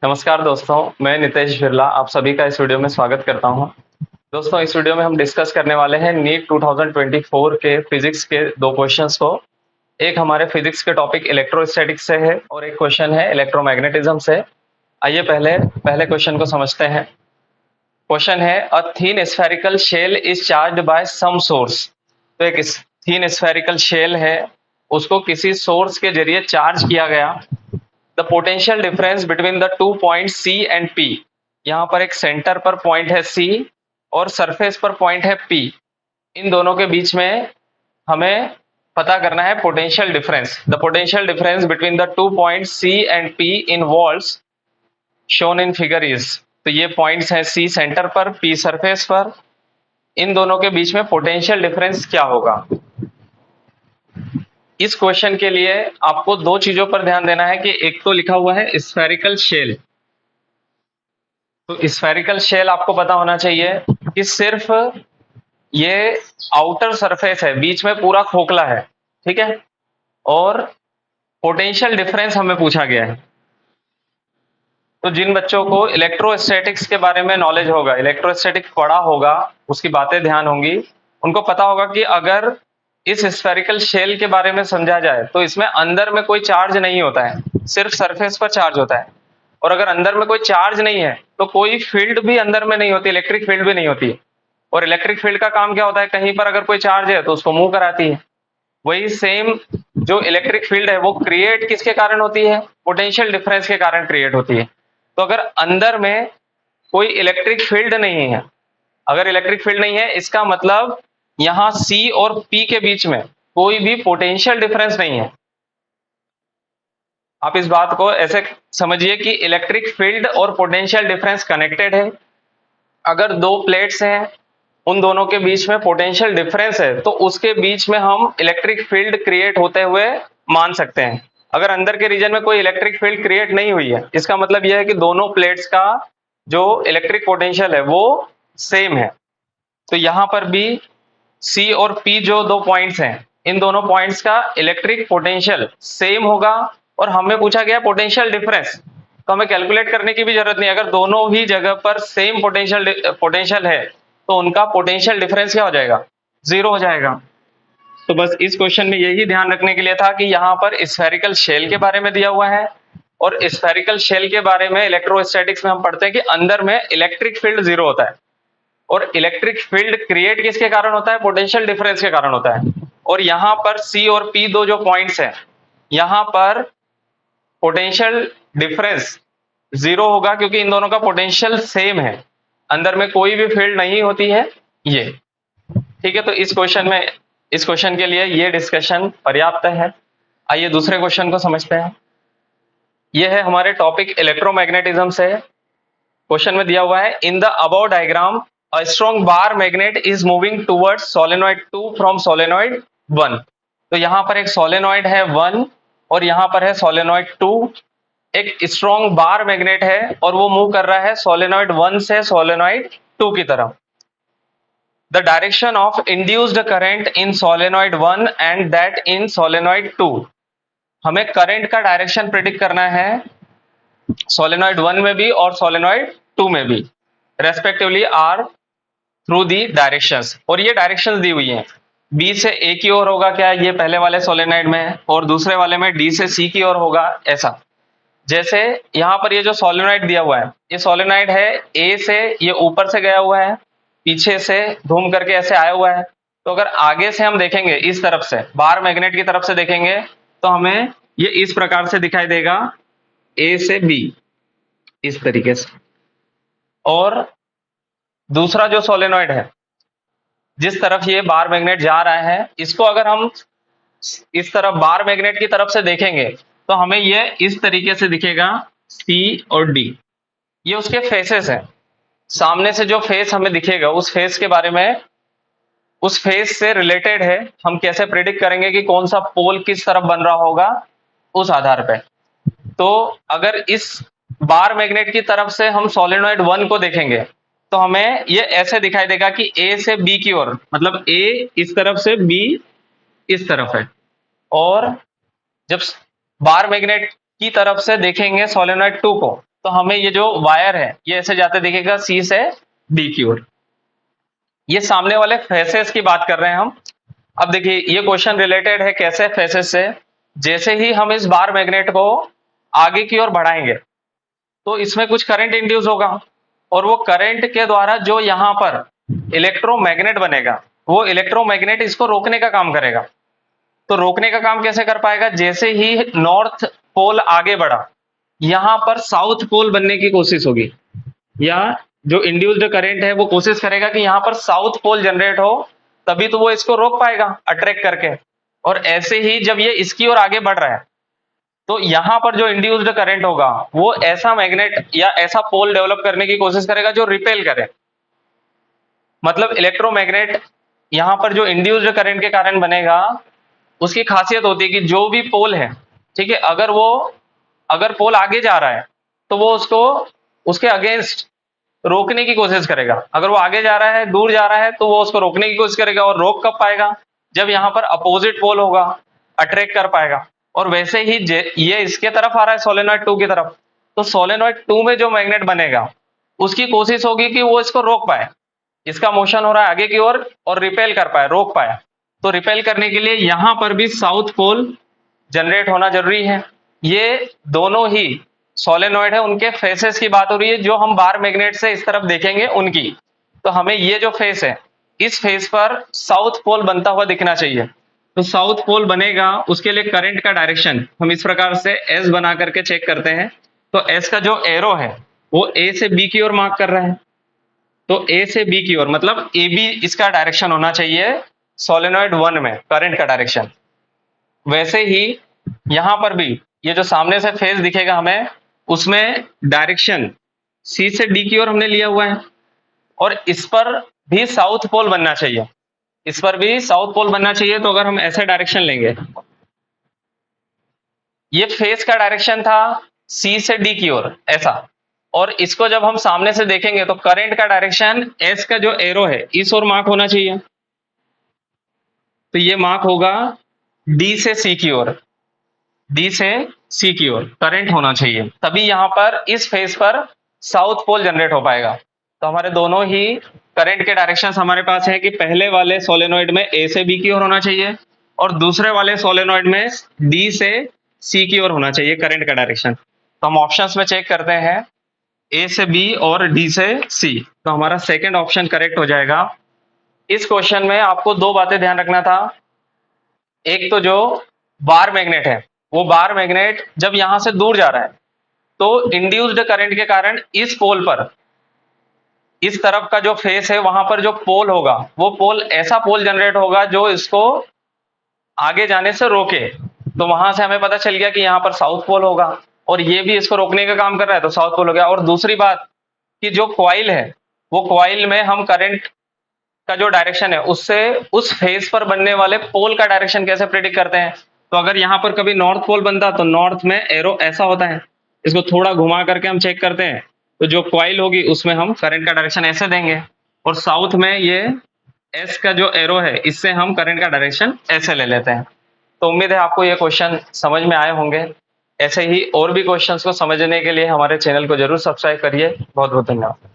नमस्कार दोस्तों, मैं नितेश बिरला आप सभी का इस वीडियो में स्वागत करता हूं। दोस्तों, इस वीडियो में हम डिस्कस करने वाले हैं नीट 2024 के फिजिक्स के दो क्वेश्चंस को। एक हमारे फिजिक्स के टॉपिक इलेक्ट्रोस्टैटिक्स से है और एक क्वेश्चन है इलेक्ट्रोमैग्नेटिज्म से। आइए पहले पहले क्वेश्चन को समझते हैं। क्वेश्चन है a thin spherical shell is charged by some source. तो एक थीन स्फेरिकल शेल है, उसको किसी सोर्स के जरिए चार्ज किया गया। The potential difference between the two point C and P. यहाँ पर एक सेंटर पर पॉइंट है सी और सरफेस पर पॉइंट है पी। इन दोनों के बीच में हमें पता करना है potential difference. The potential difference between the two point C and P in walls shown in figure is. तो ये पॉइंट्स हैं सी सेंटर पर, पी सरफेस पर। इन दोनों के बीच में पोटेंशियल डिफरेंस क्या होगा। इस क्वेश्चन के लिए आपको दो चीजों पर ध्यान देना है कि एक तो लिखा हुआ है स्फेरिकल शेल। तो स्फेरिकल शेल आपको पता होना चाहिए कि सिर्फ ये आउटर सरफेस है, बीच में पूरा खोखला है, ठीक है। और पोटेंशियल डिफरेंस हमें पूछा गया है। तो जिन बच्चों को इलेक्ट्रोस्टैटिक्स के बारे में नॉलेज होगा, इलेक्ट्रोस्टैटिक पढ़ा होगा, उसकी बातें ध्यान होंगी, उनको पता होगा कि अगर इस स्फेरिकल शेल के बारे में समझा जाए तो इसमें अंदर में कोई चार्ज नहीं होता है, सिर्फ सरफेस पर चार्ज होता है। और अगर अंदर में कोई चार्ज नहीं है तो कोई फील्ड भी अंदर में नहीं होती, इलेक्ट्रिक फील्ड भी नहीं होती है। और इलेक्ट्रिक फील्ड का काम क्या होता है, कहीं पर अगर कोई चार्ज है तो उसको मूव कराती है। वही सेम जो इलेक्ट्रिक फील्ड है वो क्रिएट किसके कारण होती है, पोटेंशियल डिफरेंस के कारण क्रिएट होती है। तो अगर अंदर में कोई इलेक्ट्रिक फील्ड नहीं है, अगर इलेक्ट्रिक फील्ड नहीं है, इसका मतलब यहां सी और पी के बीच में कोई भी पोटेंशियल डिफरेंस नहीं है। आप इस बात को ऐसे समझिए कि इलेक्ट्रिक फील्ड और पोटेंशियल डिफरेंस कनेक्टेड है। अगर दो प्लेट्स हैं, उन दोनों के बीच में पोटेंशियल डिफरेंस है तो उसके बीच में हम इलेक्ट्रिक फील्ड क्रिएट होते हुए मान सकते हैं। अगर अंदर के रीजन में कोई इलेक्ट्रिक फील्ड क्रिएट नहीं हुई है, इसका मतलब यह है कि दोनों प्लेट्स का जो इलेक्ट्रिक पोटेंशियल है वो सेम है। तो यहां पर भी सी और पी जो दो पॉइंट्स हैं, इन दोनों पॉइंट्स का इलेक्ट्रिक पोटेंशियल सेम होगा। और हमें पूछा गया पोटेंशियल डिफरेंस, तो हमें कैलकुलेट करने की भी जरूरत नहीं। अगर दोनों ही जगह पर सेम पोटेंशियल है तो उनका पोटेंशियल डिफरेंस क्या हो जाएगा, जीरो हो जाएगा। तो बस इस क्वेश्चन में यही ध्यान रखने के लिए था कि यहाँ पर स्फेरिकल शेल के बारे में दिया हुआ है। और स्फेरिकल शेल के बारे में इलेक्ट्रोस्टैटिक्स में हम पढ़ते हैं कि अंदर में इलेक्ट्रिक फील्ड जीरो होता है। और इलेक्ट्रिक फील्ड क्रिएट किसके कारण होता है, पोटेंशियल डिफरेंस के कारण होता है। और यहां पर सी और पी दो जो पॉइंट्स हैं, यहां पर पोटेंशियल डिफरेंस जीरो होगा क्योंकि इन दोनों का पोटेंशियल सेम है, अंदर में कोई भी फील्ड नहीं होती है ये, ठीक है। तो इस क्वेश्चन के लिए ये डिस्कशन पर्याप्त है। आइए दूसरे क्वेश्चन को समझते हैं। ये है हमारे टॉपिक इलेक्ट्रोमैग्नेटिज्म से। क्वेश्चन में दिया हुआ है in the above diagram a strong bar magnet is moving towards solenoid 2 from solenoid 1। तो यहां पर एक सोलेनॉइड है 1 और यहां पर है सोलेनॉइड 2। एक स्ट्रॉन्ग बार मैग्नेट है और वो मूव कर रहा है सोलेनॉइड 1 से सोलेनॉइड 2 की तरफ। The direction of induced current in solenoid 1 and that in solenoid 2। हमें करंट का डायरेक्शन प्रेडिक्ट करना है सोलेनॉइड 1 में भी और सोलेनॉइड 2 में भी, respectively are through the directions. और ये डायरेक्शंस दी हुई हैं, बी से ए की ओर होगा क्या, ये पहले वाले सोलेनॉइड में, और दूसरे वाले में डी से सी की ओर होगा, ऐसा। जैसे यहां पर ये जो सोलेनॉइड दिया हुआ है, ये सोलेनॉइड है ए से, ये ऊपर से गया हुआ है, पीछे से घूम करके ऐसे आया हुआ है। तो अगर आगे से हम देखेंगे, इस तरफ से बार मैग्नेट की तरफ से देखेंगे तो हमें ये इस प्रकार से दिखाई देगा, ए से बी, इस तरीके से। और दूसरा जो सोलेनॉइड है, जिस तरफ ये बार मैग्नेट जा रहा है, इसको अगर हम इस तरफ बार मैग्नेट की तरफ से देखेंगे तो हमें ये इस तरीके से दिखेगा, सी और डी। ये उसके फेसेस हैं। सामने से जो फेस हमें दिखेगा, उस फेस के बारे में, उस फेस से रिलेटेड है हम कैसे प्रेडिक्ट करेंगे कि कौन सा पोल किस तरफ बन रहा होगा, उस आधार पे। तो अगर इस बार मैग्नेट की तरफ से हम सोलेनॉइड 1 को देखेंगे तो हमें ये ऐसे दिखाई देगा कि ए से बी की ओर, मतलब ए इस तरफ से, बी इस तरफ है। और जब बार मैग्नेट की तरफ से देखेंगे सोलेनॉइड 2 को तो हमें ये जो वायर है ये ऐसे जाते दिखेगा सी से डी की ओर। ये सामने वाले फेसेस की बात कर रहे हैं हम। अब देखिए ये क्वेश्चन रिलेटेड है कैसे फेसेस से, जैसे ही हम इस बार मैग्नेट को आगे की ओर बढ़ाएंगे तो इसमें कुछ करंट इंड्यूस होगा, और वो करंट के द्वारा जो यहाँ पर इलेक्ट्रोमैग्नेट बनेगा वो इलेक्ट्रोमैग्नेट इसको रोकने का काम करेगा। तो रोकने का काम कैसे कर पाएगा, जैसे ही नॉर्थ पोल आगे बढ़ा यहां पर साउथ पोल बनने की कोशिश होगी, या जो इंड्यूस्ड करंट है वो कोशिश करेगा कि यहां पर साउथ पोल जनरेट हो, तभी तो वो इसको रोक पाएगा अट्रैक्ट करके। और ऐसे ही जब ये इसकी ओर आगे बढ़ रहा है तो यहां पर जो इंड्यूस्ड करंट होगा वो ऐसा मैग्नेट या ऐसा पोल डेवलप करने की कोशिश करेगा जो रिपेल करे। मतलब इलेक्ट्रोमैग्नेट यहां पर जो इंड्यूस्ड करंट के कारण बनेगा उसकी खासियत होती है कि जो भी पोल है, ठीक है, अगर पोल आगे जा रहा है तो वो उसको उसके अगेंस्ट रोकने की कोशिश करेगा। अगर वो आगे जा रहा है, दूर जा रहा है, तो वो उसको रोकने की कोशिश करेगा। और रोक कब पाएगा, जब यहाँ पर अपोजिट पोल होगा, अट्रैक्ट कर पाएगा। और वैसे ही ये इसके तरफ आ रहा है सोलेनॉइड 2 की तरफ, तो सोलेनॉइड 2 में जो मैग्नेट बनेगा उसकी कोशिश होगी कि वो इसको रोक पाए। इसका मोशन हो रहा है आगे की ओर और रिपेल कर पाए, रोक पाए। तो रिपेल करने के लिए यहां पर भी साउथ पोल जनरेट होना जरूरी है। ये दोनों ही सोलेनॉइड है, उनके फेसेस की बात हो रही है, जो हम बार मैग्नेट से इस तरफ देखेंगे उनकी। तो हमें ये जो फेस है इस फेस पर साउथ पोल बनता हुआ दिखना चाहिए। तो साउथ पोल बनेगा, उसके लिए करंट का डायरेक्शन हम इस प्रकार से एस बना करके चेक करते हैं। तो एस का जो एरो है वो ए से बी की ओर मार्क कर रहा है। तो ए से बी की ओर मतलब ए बी इसका डायरेक्शन होना चाहिए सोलेनॉइड 1 में करंट का डायरेक्शन। वैसे ही यहां पर भी ये जो सामने से फेस दिखेगा हमें, उसमें डायरेक्शन सी से डी की ओर हमने लिया हुआ है, और इस पर भी साउथ पोल बनना चाहिए। इस पर भी साउथ पोल बनना चाहिए। तो अगर हम ऐसे डायरेक्शन लेंगे, ये फेस का डायरेक्शन था सी से डी की ओर ऐसा, और इसको जब हम सामने से देखेंगे तो करंट का डायरेक्शन एस का जो एरो है इस ओर मार्क होना चाहिए। तो ये मार्क होगा डी से सी की ओर, डी से सी की ओर करंट होना चाहिए, तभी यहां पर इस फेस पर साउथ पोल जनरेट हो पाएगा। तो हमारे दोनों ही करंट के डायरेक्शंस हमारे पास है कि पहले वाले सोलेनॉइड में ए से बी की ओर होना चाहिए और दूसरे वाले सोलेनॉइड में डी से सी की ओर होना चाहिए करंट का डायरेक्शन। तो हम ऑप्शंस में चेक करते हैं ए से बी और डी से सी, तो हमारा सेकंड ऑप्शन करेक्ट हो जाएगा। इस क्वेश्चन में आपको दो बातें ध्यान रखना था। एक तो जो बार मैग्नेट है वो बार मैग्नेट जब यहां से दूर जा रहा है तो इंड्यूस्ड करंट के कारण इस पोल पर, इस तरफ का जो फेस है वहां पर जो पोल होगा वो पोल ऐसा पोल जनरेट होगा जो इसको आगे जाने से रोके। तो वहां से हमें पता चल गया कि यहाँ पर साउथ पोल होगा, और ये भी इसको रोकने का काम कर रहा है तो साउथ पोल हो गया। और दूसरी बात कि जो कॉइल है वो कॉइल में हम करंट का जो डायरेक्शन है उससे उस फेस पर बनने वाले पोल का डायरेक्शन कैसे प्रेडिक्ट करते हैं। तो अगर यहाँ पर कभी नॉर्थ पोल बनता तो नॉर्थ में एरो ऐसा होता है, इसको थोड़ा घुमा करके हम चेक करते हैं तो जो कॉइल होगी उसमें हम करंट का डायरेक्शन ऐसे देंगे, और साउथ में ये एस का जो एरो है इससे हम करंट का डायरेक्शन ऐसे ले लेते हैं। तो उम्मीद है आपको ये क्वेश्चन समझ में आए होंगे। ऐसे ही और भी क्वेश्चंस को समझने के लिए हमारे चैनल को जरूर सब्सक्राइब करिए। बहुत बहुत धन्यवाद।